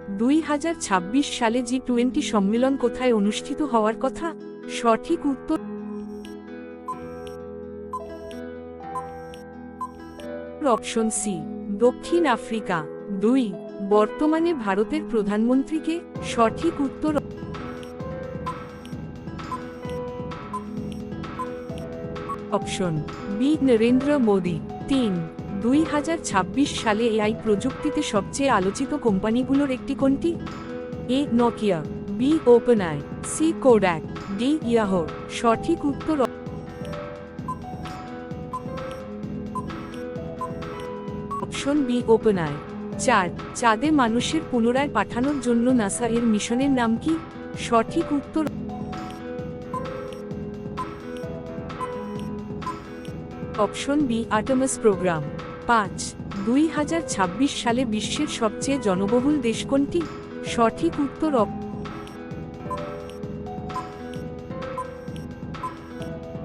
2026 সালে G20 সম্মেলন কোথায় অনুষ্ঠিত হওয়ার কথা? সঠিক উত্তর অপশন সি, দক্ষিণ আফ্রিকা। 2. বর্তমানে ভারতের প্রধানমন্ত্রী কে? সঠিক উত্তর অপশন বি, নরেন্দ্র মোদী। 3. 2026 সালে এআই প্রযুক্তিতে সবচেয়ে আলোচিত কোম্পানিগুলোর একটি কোনটি? A, Nokia, B, OpenAI, C, Kodak, D, Yahoo. সঠিক উত্তর অপশন বি, ওপেনআই। 4. চাঁদে মানুষের পুনরায় পাঠানোর জন্য নাসা এর মিশনের নাম কি? সঠিক উত্তর অপশন বি, আর্টেমিস প্রোগ্রাম। 5. 2026 সালে বিশ্বের সবচেয়ে জনবহুল দেশ কোনটি? সঠিক উত্তর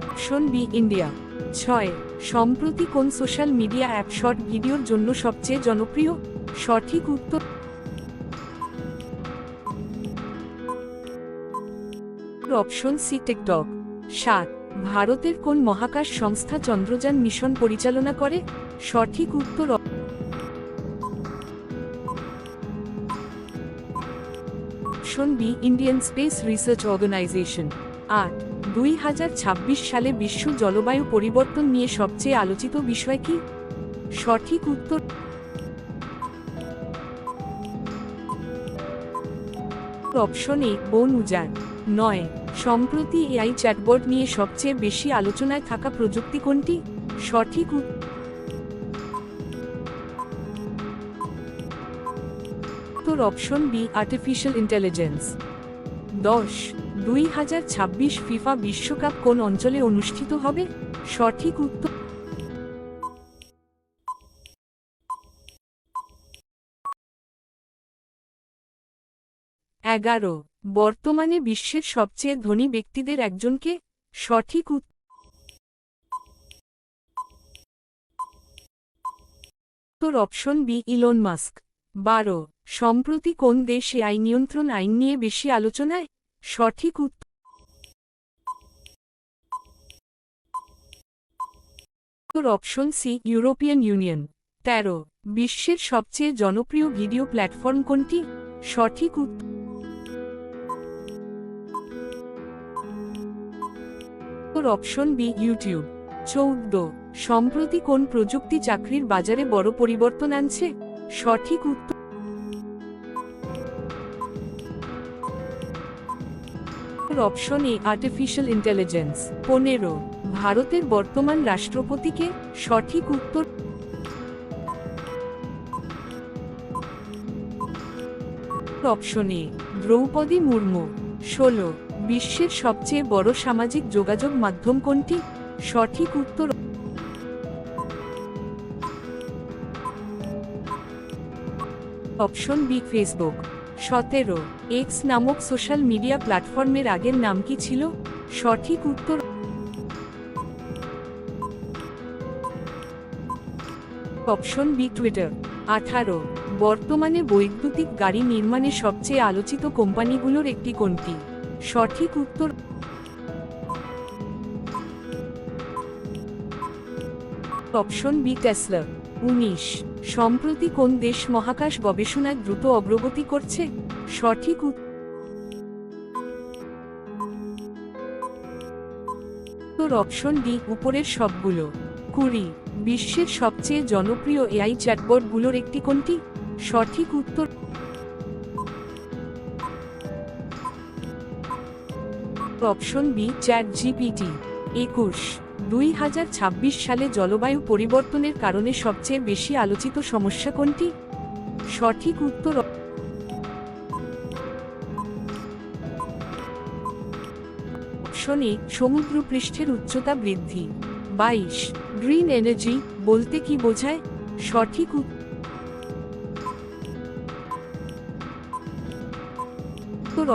অপশন বি, ইন্ডিয়া। 6. সম্প্রতি কোন সোশ্যাল মিডিয়া অ্যাপ শর্ট ভিডিওর জন্য সবচেয়ে জনপ্রিয়? সঠিক উত্তর অপশন সি, টিকটক। 7. ভারতের কোন মহাকাশ সংস্থা চন্দ্রযান মিশন পরিচালনা করে? সঠিক উত্তর option B, Indian Space Research Organisation. 8. 2026 সালে বিশ্ব জলবায়ু পরিবর্তন নিয়ে সবচেয়ে আলোচিত বিষয় কি? সঠিক উত্তর অপশন এ, বন উজাড়। 9. সম্প্রতি এআই চ্যাটবট নিয়ে সবচেয়ে বেশি আলোচনায় থাকা প্রযুক্তি কোনটি? সঠিক উত্তর option B, artificial intelligence. 10. 2026 FIFA বিশ্বকাপ কোন অঞ্চলে অনুষ্ঠিত হবে? সঠিক উত্তর এগারো। বর্তমানে বিশ্বের সবচেয়ে ধনী ব্যক্তিদের একজনকে? সঠিক উত্তর অপশন বি, ইলন মাস্ক। 12. সম্প্রতি কোন দেশ এআই নিয়ন্ত্রণ আইন নিয়ে বেশি আলোচনায়? সঠিক উত্তর অপশন সি, ইউরোপিয়ান ইউনিয়ন। 13. বিশ্বের সবচেয়ে জনপ্রিয় ভিডিও প্ল্যাটফর্ম কোনটি? সঠিক উত্তর অপশন বি, ইউটিউব। 14. সম্প্রতি কোন প্রযুক্তি চাকরির বাজারে বড় পরিবর্তন আনছে? সঠিক উত্তর অপশন এ, আর্টিফিশিয়াল ইন্টেলিজেন্স। 15. ভারতের বর্তমান রাষ্ট্রপতি কে? সঠিক উত্তর অপশন এ, দ্রৌপদী মুর্মু। 16. বিশ্বের সবচেয়ে বড় সামাজিক যোগাযোগ মাধ্যম কোনটি? সঠিক উত্তর অপশন বি, ফেসবুক। 17. এক্স নামক সোশ্যাল মিডিয়া প্ল্যাটফর্মের আগের নাম কি ছিল? সঠিক উত্তর অপশন বি, টুইটার। 18. বর্তমানে বৈদ্যুতিক গাড়ি নির্মাণে সবচেয়ে আলোচিত কোম্পানিগুলোর একটি কোনটি? সঠিক উত্তর অপশন বি, টেসলা। 19. সম্প্রতি কোন দেশ মহাকাশ গবেষণায় দ্রুত অগ্রগতি করছে? সঠিক উত্তর অপশন ডি, উপরের সবগুলো। 20. বিশ্বের সবচেয়ে জনপ্রিয় এআই চ্যাটবটগুলোর একটি কোনটি? সঠিক উত্তর অপশন বি, চ্যাট জিপিটি। 21. 2026 সালে জলবায়ু পরিবর্তনের কারণে সবচেয়ে বেশি আলোচিত সমস্যা কোনটি? সঠিক উত্তর অপশন এ, সমুদ্রপৃষ্ঠের উচ্চতা বৃদ্ধি। 22. গ্রিন এনার্জি বলতে কি বোঝায়? সঠিক উত্তর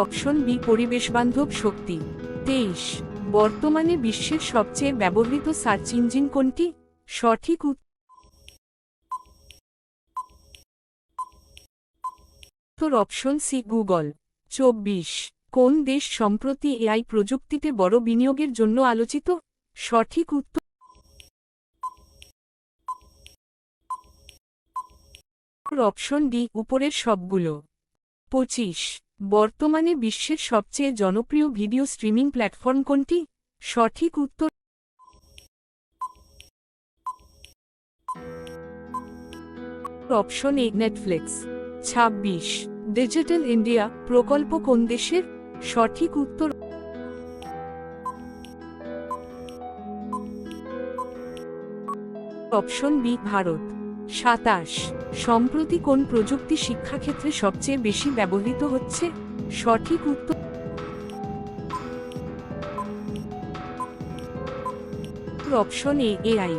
অপশন বি, পরিবেশবান্ধব শক্তি। 23. বর্তমানে বিশ্বের সবচেয়ে ব্যবহৃত সার্চ ইঞ্জিন কোনটি? সঠিক উত্তর অপশন সি গুগল। 24 কোন দেশ সম্প্রতি এআই প্রযুক্তিতে বড় বিনিয়োগের জন্য আলোচিত? সঠিক উত্তর অপশন ডি উপরের সবগুলো। 25 বর্তমানে বিশ্বের সবচেয়ে জনপ্রিয় ভিডিও স্ট্রিমিং প্ল্যাটফর্ম কোনটি? সঠিক উত্তর option A Netflix. 26 digital India প্রকল্প কোন দেশের? সঠিক উত্তর অপশন বি ভারত। 27 সম্প্রতি কোন প্রযুক্তি শিক্ষাক্ষেত্রে সবচেয়ে বেশি ব্যবহৃত হচ্ছে? সঠিক উত্তর অপশন এ এআই।